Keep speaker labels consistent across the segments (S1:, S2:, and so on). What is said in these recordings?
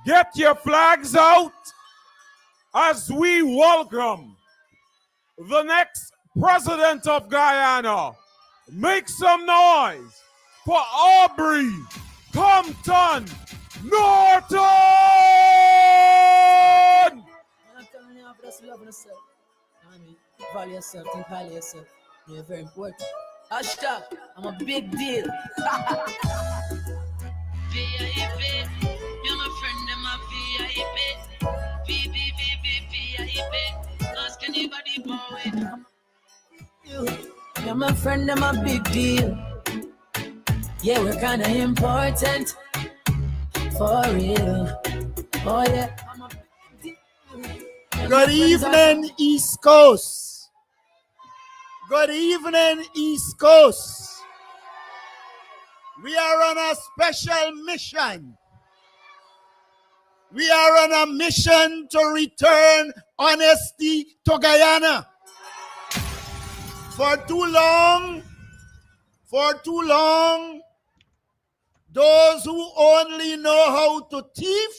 S1: Get your flags out as we welcome the next president of Guyana. Make some noise for Aubrey Compton Norton!
S2: I'm telling you, just love yourself. I mean, value yourself, think highly of yourself. You're very important. Hashtag, I'm a big deal. VIP, you're my friend, I'm a VIP. VIP. Ask anybody about it. You're my friend, I'm a big deal. Yeah, we're kinda important. For real. Oh yeah.
S3: Good evening, East Coast. Good evening, East Coast. We are on a special mission. We are on a mission to return honesty to Guyana. For too long, those who only know how to thief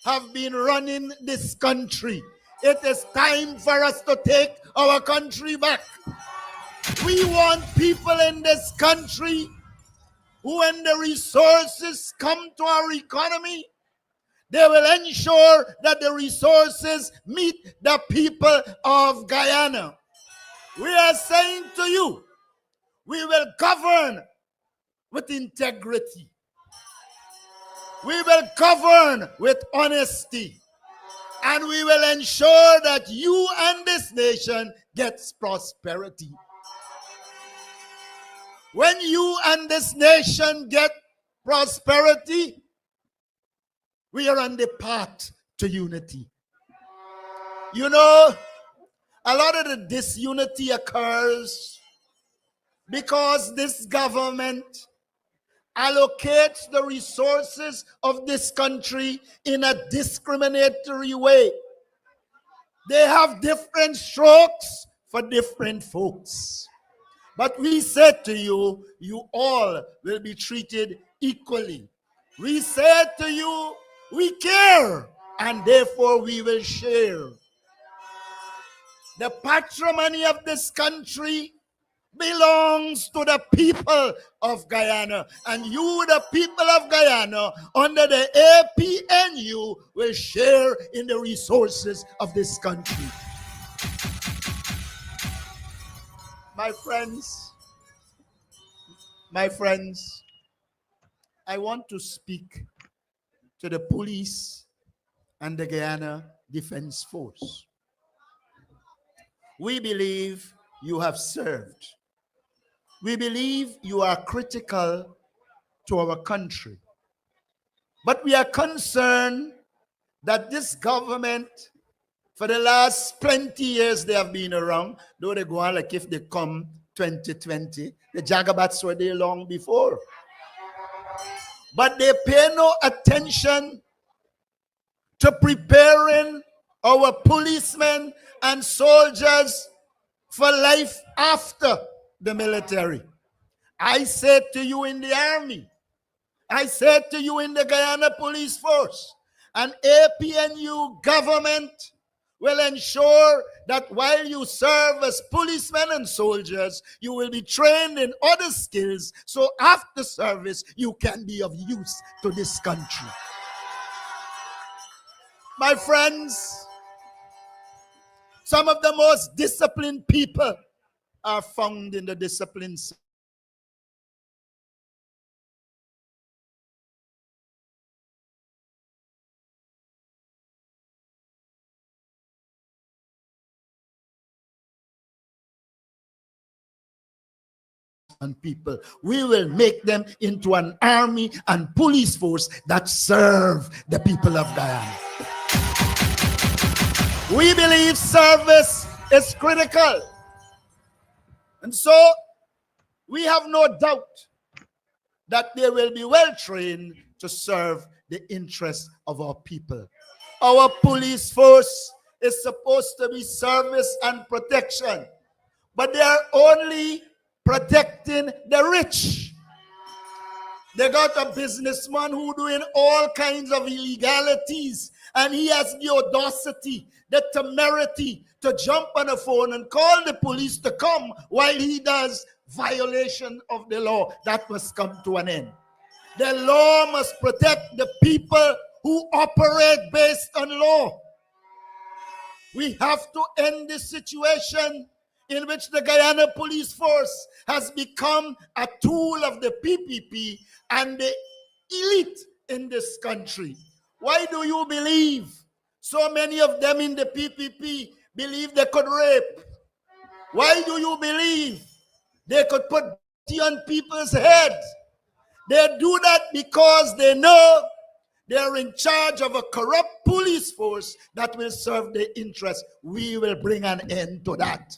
S3: have been running this country. It is time for us to take our country back. We want people in this country who, when the resources come to our economy, they will ensure that the resources meet the people of Guyana. We are saying to you, we will govern with integrity. We will govern with honesty. And we will ensure that you and this nation gets prosperity. When you and this nation get prosperity, we are on the path to unity. You know, a lot of the disunity occurs because this government allocates the resources of this country in a discriminatory way. They have different strokes for different folks. But we said to you, you all will be treated equally. We said to you, we care, and therefore we will share. The patrimony of this country belongs to the people of Guyana, and you, the people of Guyana, under the APNU, will share in the resources of this country. My friends, I want to speak to the police and the Guyana Defense Force. We believe you have served. We believe you are critical to our country. But we are concerned that this government, for the last 20 years they have been around, though they go on like if they come 2020, the Jagabats were there long before. But they pay no attention to preparing our policemen and soldiers for life after the military. I said to you in the army, I said to you in the Guyana Police Force, an APNU government will ensure that while you serve as policemen and soldiers, you will be trained in other skills, so after service, you can be of use to this country. My friends, some of the most disciplined people are found in the disciplined and people. We will make them into an army and police force that serve the people of Guyana. We believe service is critical. And so we have no doubt that they will be well trained to serve the interests of our people. Our police force is supposed to be service and protection, but they are only protecting the rich. They got a businessman who doing all kinds of illegalities, and he has the audacity, the temerity to jump on the phone and call the police to come while he does violation of the law. That must come to an end. The law must protect the people who operate based on law. We have to end this situation in which the Guyana Police Force has become a tool of the PPP and the elite in this country. Why do you believe so many of them in the PPP believe they could rape? Why do you believe they could put tea on people's heads? They do that because they know they're in charge of a corrupt police force that will serve their interests. We will bring an end to that.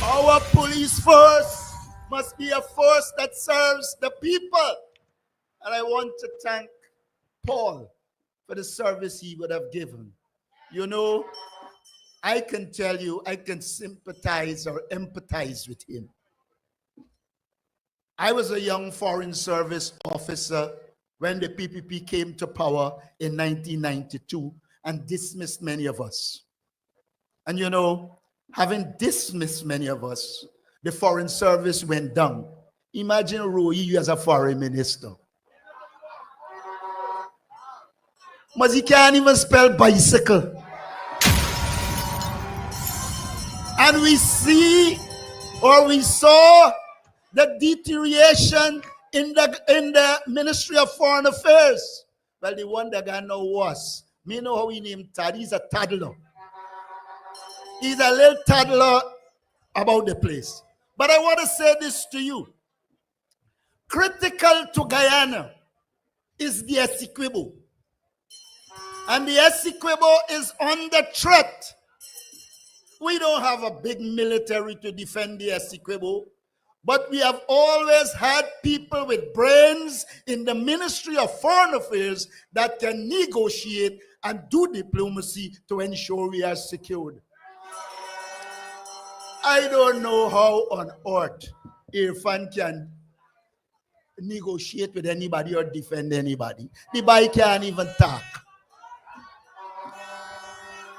S3: Our police force must be a force that serves the people. And I want to thank Paul for the service he would have given. You know, I can tell you, I can sympathize or empathize with him. I was a young foreign service officer when the PPP came to power in 1992 and dismissed many of us. And you know, having dismissed many of us, the foreign service went down. Imagine Roy as a foreign minister. But he can't even spell bicycle. And we see, or we saw, the deterioration in the Ministry of Foreign Affairs. Well, the one that got no worse. Me know how he named Tad. He's a toddler. He's a little toddler about the place. But I want to say this to you. Critical to Guyana is the Essequibo. And the Essequibo is under threat. We don't have a big military to defend the Essequibo, but we have always had people with brains in the Ministry of Foreign Affairs that can negotiate and do diplomacy to ensure we are secured. I don't know how on earth Irfan can negotiate with anybody or defend anybody. The boy can't even talk.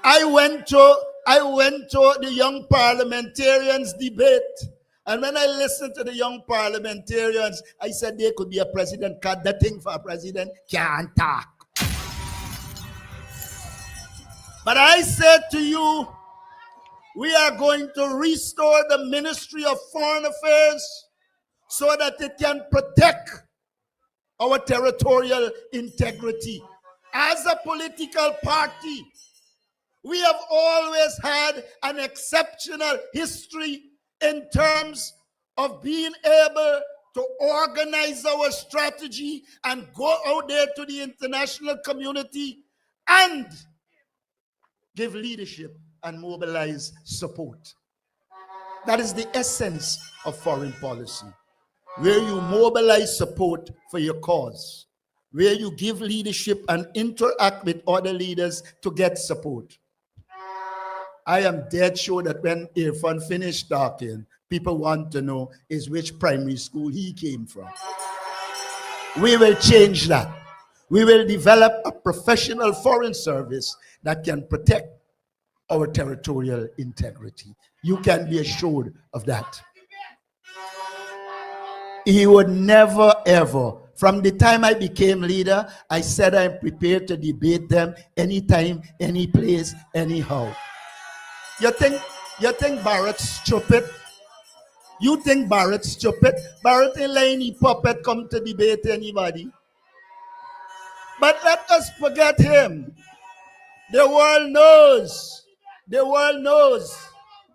S3: I went to the young parliamentarians debate, and when I listened to the young parliamentarians, I said they could be a president, because the thing for a president can't talk. But I said to you, we are going to restore the Ministry of Foreign Affairs so that it can protect our territorial integrity. As a political party, we have always had an exceptional history in terms of being able to organize our strategy and go out there to the international community and give leadership and mobilize support. That is the essence of foreign policy, where you mobilize support for your cause, where you give leadership and interact with other leaders to get support. I am dead sure that when Irfan finished talking, people want to know is which primary school he came from. We will change that. We will develop a professional foreign service that can protect our territorial integrity. You can be assured of that. He would never, ever, from the time I became leader, I said I'm prepared to debate them anytime, any place, anyhow. You think Barrett's stupid? You think Barrett's stupid? Barrett ain't like any puppet come to debate anybody. But let us forget him. The world knows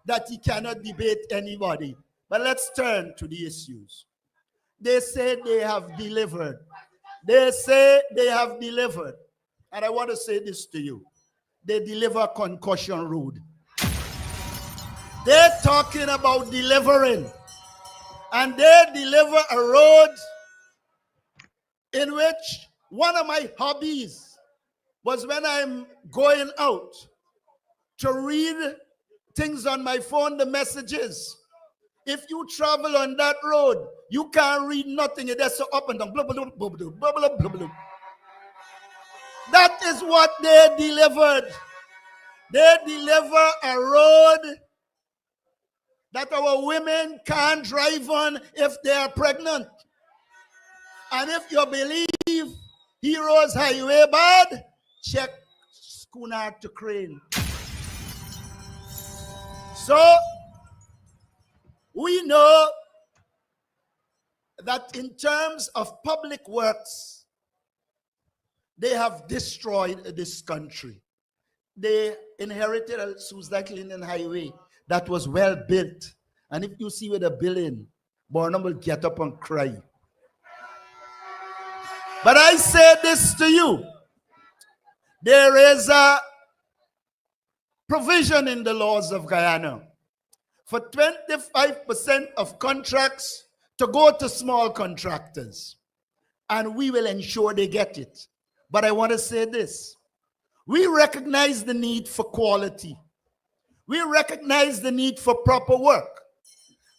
S3: that he cannot debate anybody. But let's turn to the issues. They say they have delivered. They say they have delivered. And I want to say this to you. They deliver Concussion Road. They're talking about delivering. And they deliver a road in which one of my hobbies was, when I'm going out, to read things on my phone, the messages. If you travel on that road, You can't read nothing. It is so up and down. Blah, blah, blah, blah, blah, blah, blah, blah, blah. That is what they delivered. They deliver a road that our women can't drive on if they are pregnant. And if you believe Heroes Highway bad, check Schooner to Crane. So, we know that in terms of public works, they have destroyed this country. They inherited a Susan Highway that was well built. And if you see where the building, Barnum will get up and cry. But I say this to you. There is a provision in the laws of Guyana for 25% of contracts to go to small contractors. And we will ensure they get it. But I want to say this. We recognize the need for quality. We recognize the need for proper work.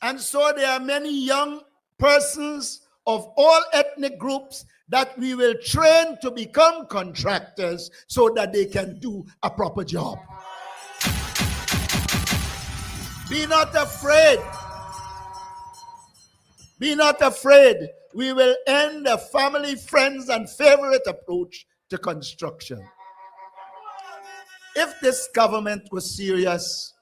S3: And so there are many young persons of all ethnic groups that we will train to become contractors so that they can do a proper job. Be not afraid. Be not afraid. We will end the family, friends, and favorite approach to construction. If this government was serious,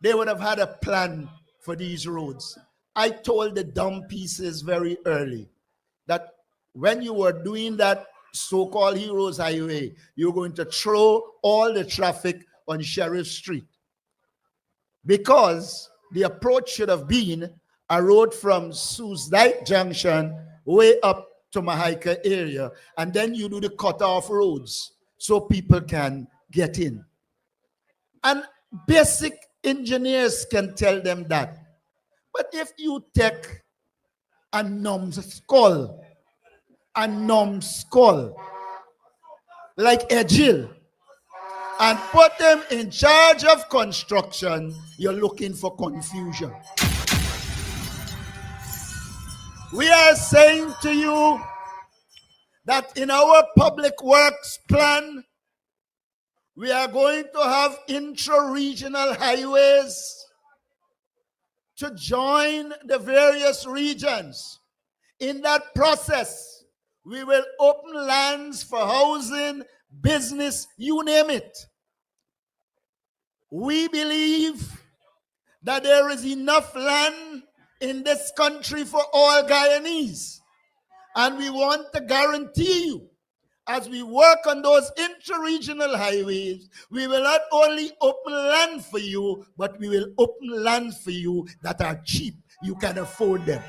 S3: they would have had a plan for these roads. I told the dumb pieces very early that when you were doing that so-called Heroes Highway, you're going to throw all the traffic on Sheriff Street. Because the approach should have been a road from Susdike Junction way up to Mahaika area, and then you do the cut-off roads so people can get in. And basic engineers can tell them that. But if you take a numbskull like Ejil and put them in charge of construction, you're looking for confusion. We are saying to you that in our public works plan, we are going to have intra-regional highways to join the various regions. In that process, we will open lands for housing, business, you name it. We believe that there is enough land in this country for all Guyanese. And we want to guarantee you, as we work on those intra-regional highways, we will not only open land for you, but we will open land for you that are cheap. You can afford them.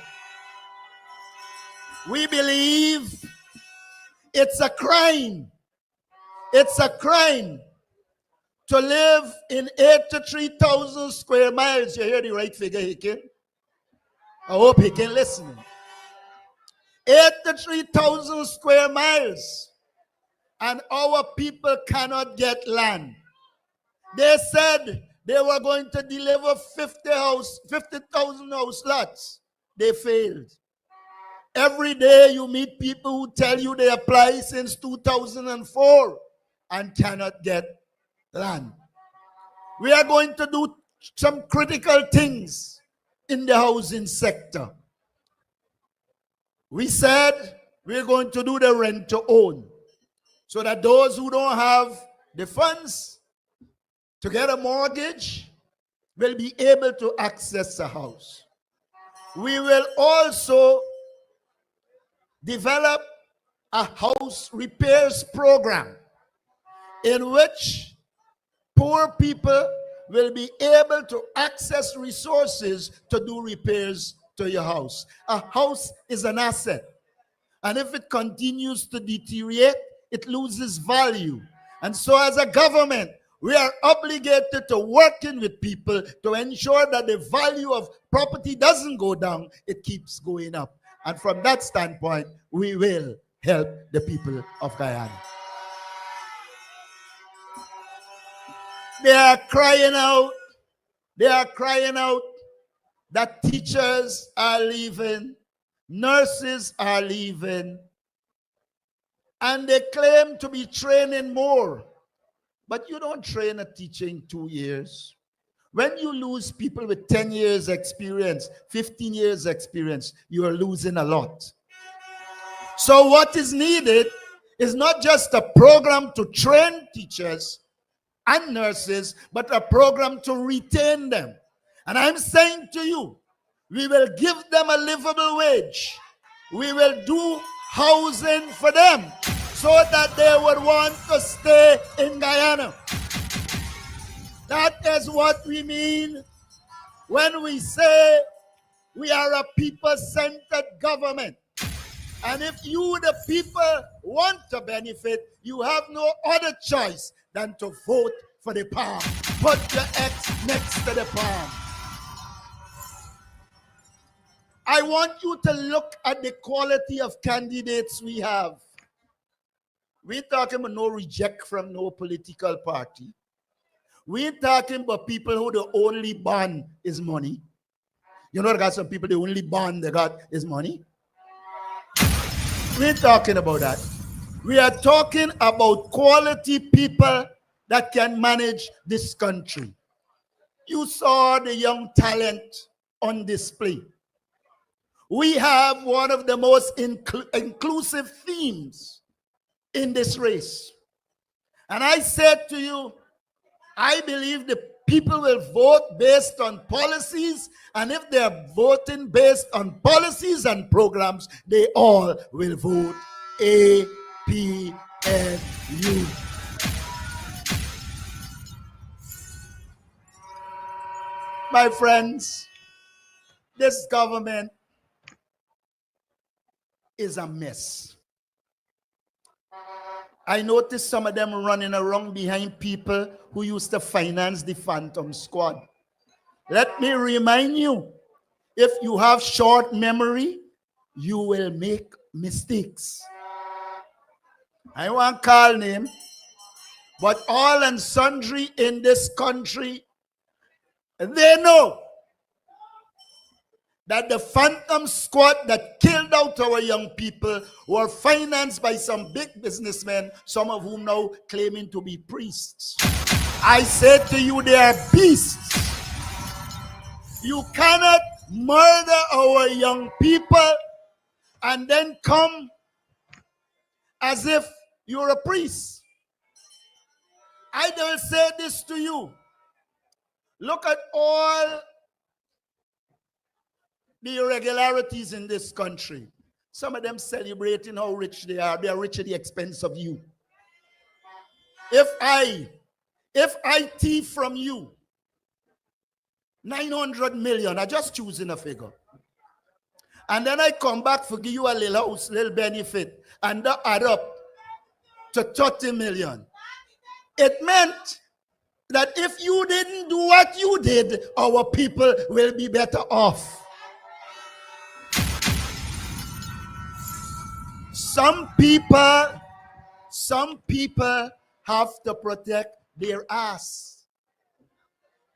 S3: We believe it's a crime. It's a crime to live in 83,000 square miles. You hear the right figure, Hicken? I hope he can listen. 83,000 square miles, and our people cannot get land. They said they were going to deliver 50,000 house lots. They failed. Every day you meet people who tell you they apply since 2004 and cannot get land. We are going to do some critical things in the housing sector. We said we're going to do the rent to own so that those who don't have the funds to get a mortgage will be able to access a house. We will also develop a house repairs program in which poor people will be able to access resources to do repairs to your house. A house is an asset. And if it continues to deteriorate, it loses value. And so as a government, we are obligated to working with people to ensure that the value of property doesn't go down, it keeps going up. And from that standpoint, we will help the people of Guyana. They are crying out. They are crying out that teachers are leaving, nurses are leaving, and they claim to be training more. But you don't train a teacher in 2 years. When you lose people with 10 years experience, 15 years experience, you are losing a lot. So what is needed is not just a program to train teachers and nurses, but a program to retain them. And I'm saying to you, we will give them a livable wage. We will do housing for them so that they would want to stay in Guyana. That is what we mean when we say we are a people-centered government. And if you, the people, want to benefit, you have no other choice than to vote for the palm. Put your X next to the palm. I want you to look at the quality of candidates we have. We're talking about no reject from no political party. We're talking about people who the only bond is money. You know, there got some people, the only bond they got is money. We're talking about that. We are talking about quality people that can manage this country. You saw the young talent on display. We have one of the most inclusive themes in this race. And I said to you, I believe the people will vote based on policies, and if they're voting based on policies and programs, they all will vote APNU. My friends, this government is a mess. I noticed some of them running around behind people who used to finance the Phantom Squad. Let me remind you, if you have short memory, you will make mistakes. I won't call name, but all and sundry in this country, they know that the Phantom Squad that killed out our young people were financed by some big businessmen, some of whom now claiming to be priests. I said to you, they are beasts. You cannot murder our young people and then come as if you're a priest. I will say this to you. Look at all the irregularities in this country. Some of them celebrating how rich they are. They are rich at the expense of you. If I thief from you 900 million, I just choosing a figure, and then I come back for give you a little house, little benefit, and that add up to 30 million. It meant that if you didn't do what you did, our people will be better off. Some people have to protect their ass.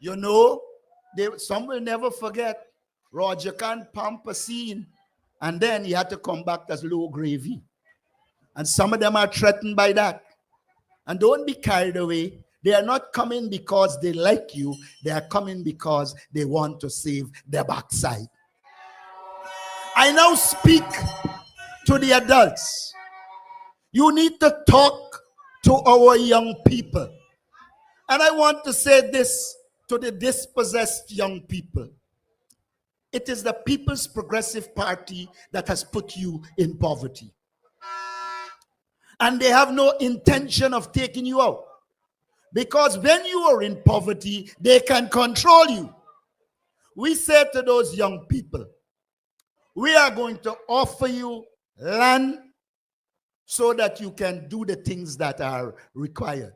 S3: You know, some will never forget Roger Khan pump a scene, and then he had to come back as low gravy. And some of them are threatened by that. And don't be carried away. They are not coming because they like you. They are coming because they want to save their backside. I now speak to the adults. You need to talk to our young people. And I want to say this to the dispossessed young people. It is the People's Progressive Party that has put you in poverty. And they have no intention of taking you out. Because when you are in poverty, they can control you. We say to those young people, we are going to offer you land so that you can do the things that are required.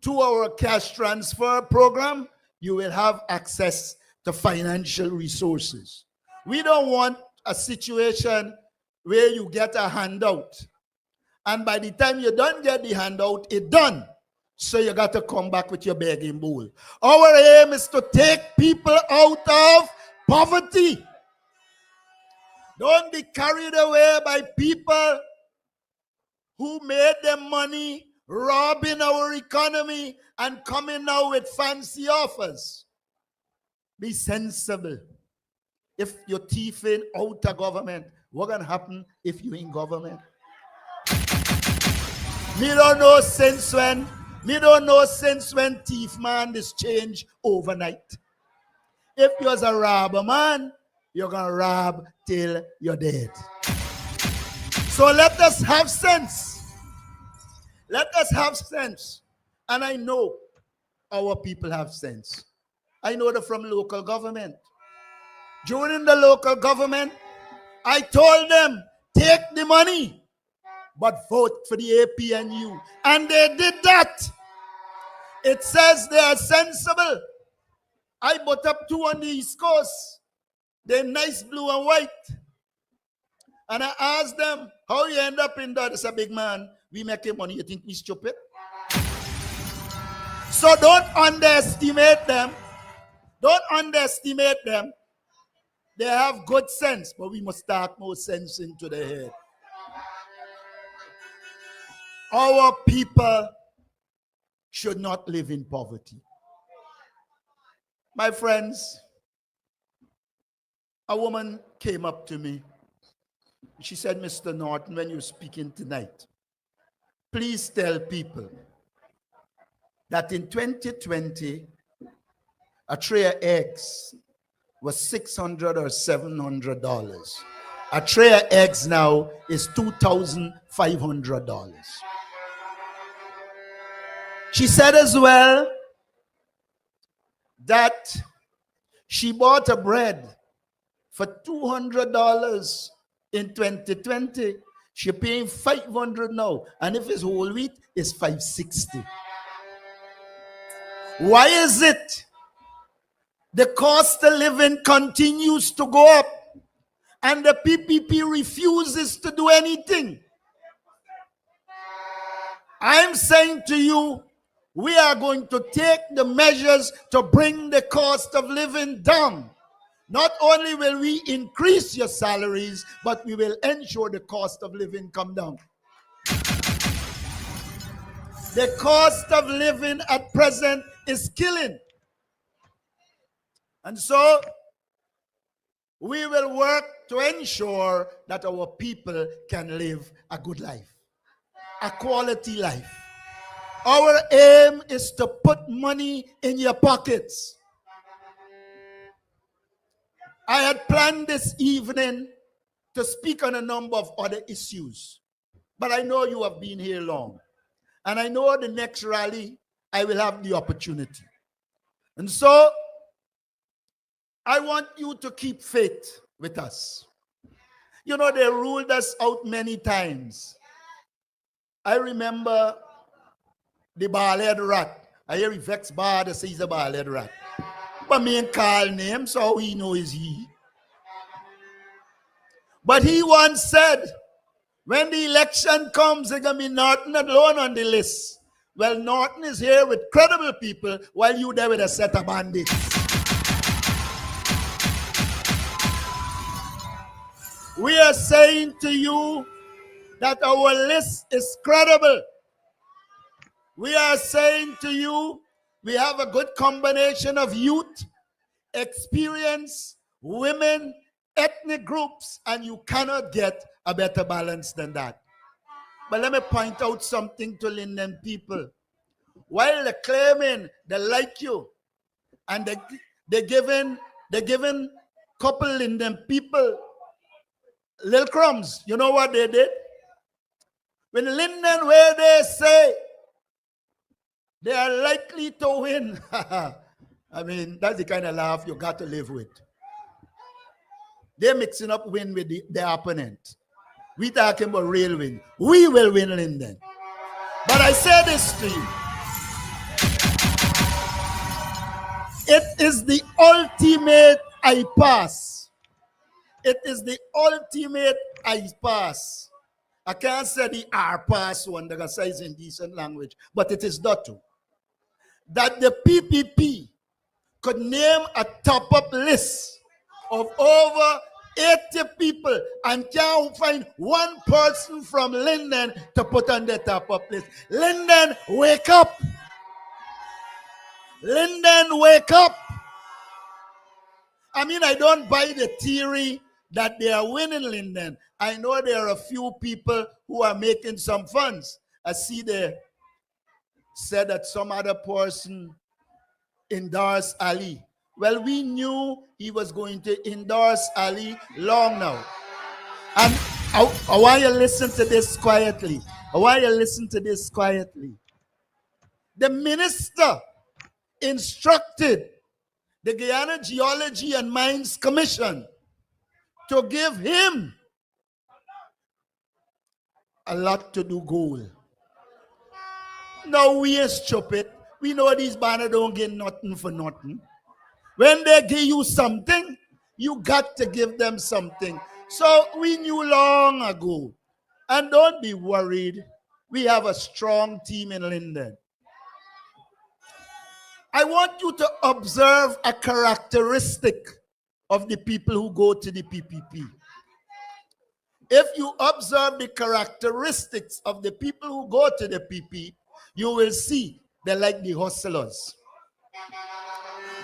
S3: To our cash transfer program, you will have access to financial resources. We don't want a situation where you get a handout, and by the time you don't get the handout, it's done. So you got to come back with your begging bowl. Our aim is to take people out of poverty. Don't be carried away by people who made their money robbing our economy and coming now with fancy offers. Be sensible. If you're thieving out of government, what's going to happen if you're in government? Me don't know since when thief man this change overnight. If you're a robber man, you're going to rob till you're dead. So let us have sense. Let us have sense. And I know our people have sense. I know that from local government. During the local government, I told them, take the money, but vote for the APNU. And they did that. It says they are sensible. I bought up two on the East Coast. They're nice blue and white. And I asked them, how you end up in that? It's a big man. We making money. You think we stupid? So don't underestimate them. Don't underestimate them. They have good sense, but we must start more sense into their head. Our people should not live in poverty. My friends, a woman came up to me. She said, Mr. Norton, when you're speaking tonight, please tell people that in 2020, a tray of eggs was $600 or $700. A tray of eggs now is $2,500. She said as well that she bought a bread for $200 in 2020. She's paying $500 now. And if it's whole wheat, it's $560. Why is it the cost of living continues to go up and the PPP refuses to do anything? I'm saying to you, we are going to take the measures to bring the cost of living down. Not only will we increase your salaries, but we will ensure the cost of living come down. The cost of living at present is killing. And so, we will work to ensure that our people can live a good life, a quality life. Our aim is to put money in your pockets. I had planned this evening to speak on a number of other issues, but I know you have been here long. And I know the next rally, I will have the opportunity. And so, I want you to keep faith with us. You know, they ruled us out many times. I remember the bald-head rat. I hear he vex bad to say he's a bald-head rat. But me and call name, so he know is he. But he once said, when the election comes, there's going to be Norton alone on the list. Well, Norton is here with credible people, while you there with a set of bandits. We are saying to you that our list is credible. We are saying to you, we have a good combination of youth, experience, women, ethnic groups, and you cannot get a better balance than that. But let me point out something to Linden people. While they're claiming they like you, and they're giving couple Linden people little crumbs, you know what they did? When Linden, where they say they are likely to win, I mean, that's the kind of laugh you got to live with. They're mixing up win with the opponent. We talking about real win. We will win Linden. But I say this to you. It is the ultimate I pass. It is the ultimate I pass. I can't say the R pass one that says in decent language, but it is that too. That the PPP could name a top-up list of over 80 people and can't find one person from Linden to put on the top of this. Linden, wake up. Linden, wake up. I mean, I don't buy the theory that they are winning Linden. I know there are a few people who are making some funds. I see they said that some other person endorsed Ali. Well, we knew he was going to endorse Ali long now. And I want you to listen to this quietly. I want you to listen to this quietly. The minister instructed the Guyana Geology and Mines Commission to give him a lot to do gold. Now we are stupid. We know these banners don't get nothing for nothing. When they give you something, you got to give them something. So we knew long ago. And don't be worried. We have a strong team in Linden. I want you to observe a characteristic of the people who go to the PPP. If you observe the characteristics of the people who go to the PP, you will see they're like the hustlers.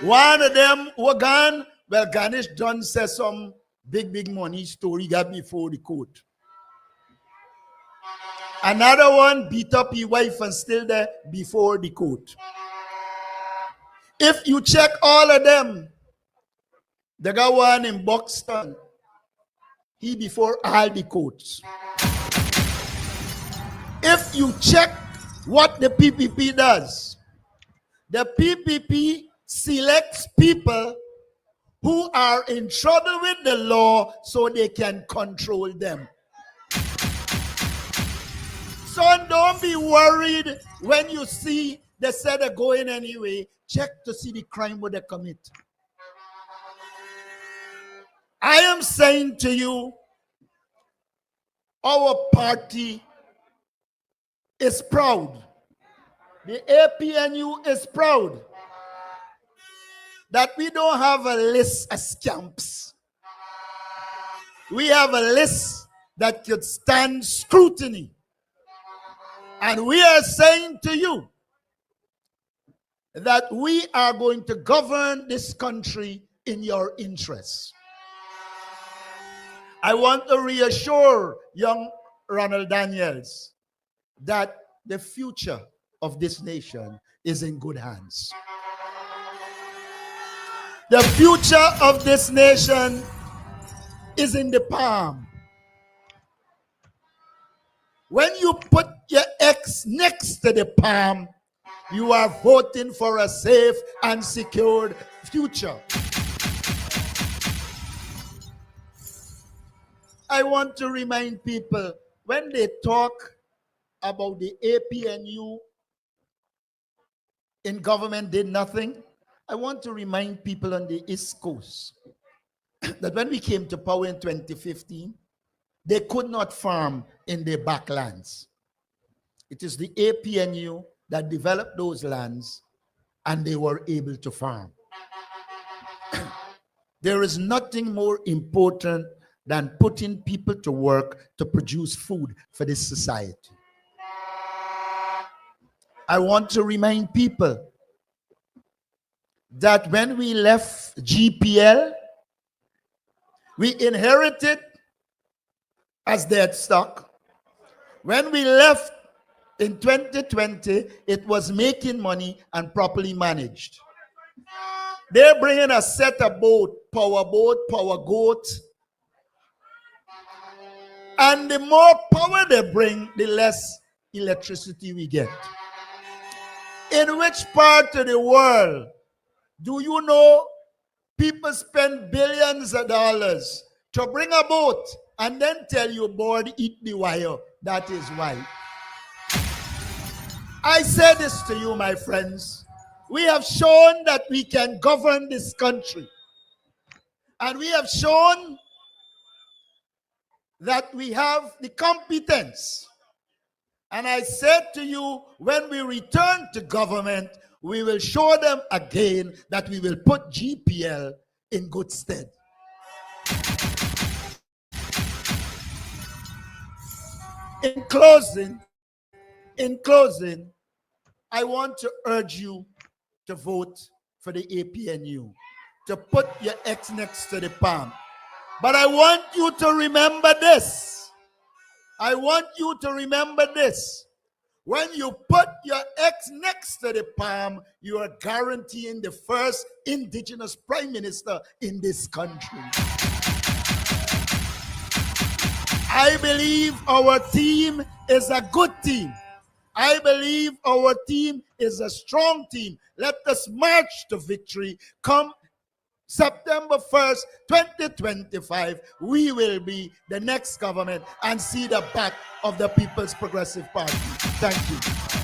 S3: One of them were gone. Well, Ganesh John says some big money story got before the court. Another one beat up his wife and still there before the court. If you check all of them, the guy one in Buxton, he before all the courts. If you check what the PPP does, the PPP selects people who are in trouble with the law so they can control them. So don't be worried when you see they said they're going anyway. Check to see the crime what they commit. I am saying to you, our party is proud. The APNU is proud that we don't have a list of scamps. We have a list that could stand scrutiny. And we are saying to you that we are going to govern this country in your interests. I want to reassure young Ronald Daniels that the future of this nation is in good hands. The future of this nation is in the palm. When you put your X next to the palm, you are voting for a safe and secured future. I want to remind people, when they talk about the APNU in government did nothing, I want to remind people on the East Coast that when we came to power in 2015, they could not farm in their backlands. It is the APNU that developed those lands and they were able to farm. There is nothing more important than putting people to work to produce food for this society. I want to remind people that when we left GPL, we inherited as dead stock. When we left in 2020, it was making money and properly managed. They're bringing a set of power goat. And the more power they bring, the less electricity we get. In which part of the world do you know people spend billions of dollars to bring a boat and then tell you, board, eat the wire? That is why. I say this to you, my friends. We have shown that we can govern this country. And we have shown that we have the competence. And I said to you, when we return to government, we will show them again that we will put GPL in good stead. In closing, I want to urge you to vote for the APNU, to put your X next to the palm. But I want you to remember this. I want you to remember this. When you put your X next to the palm, you are guaranteeing the first indigenous prime minister in this country. I believe our team is a good team. I believe our team is a strong team. Let us march to victory. Come September 1st, 2025, we will be the next government and see the back of the People's Progressive Party. Thank you.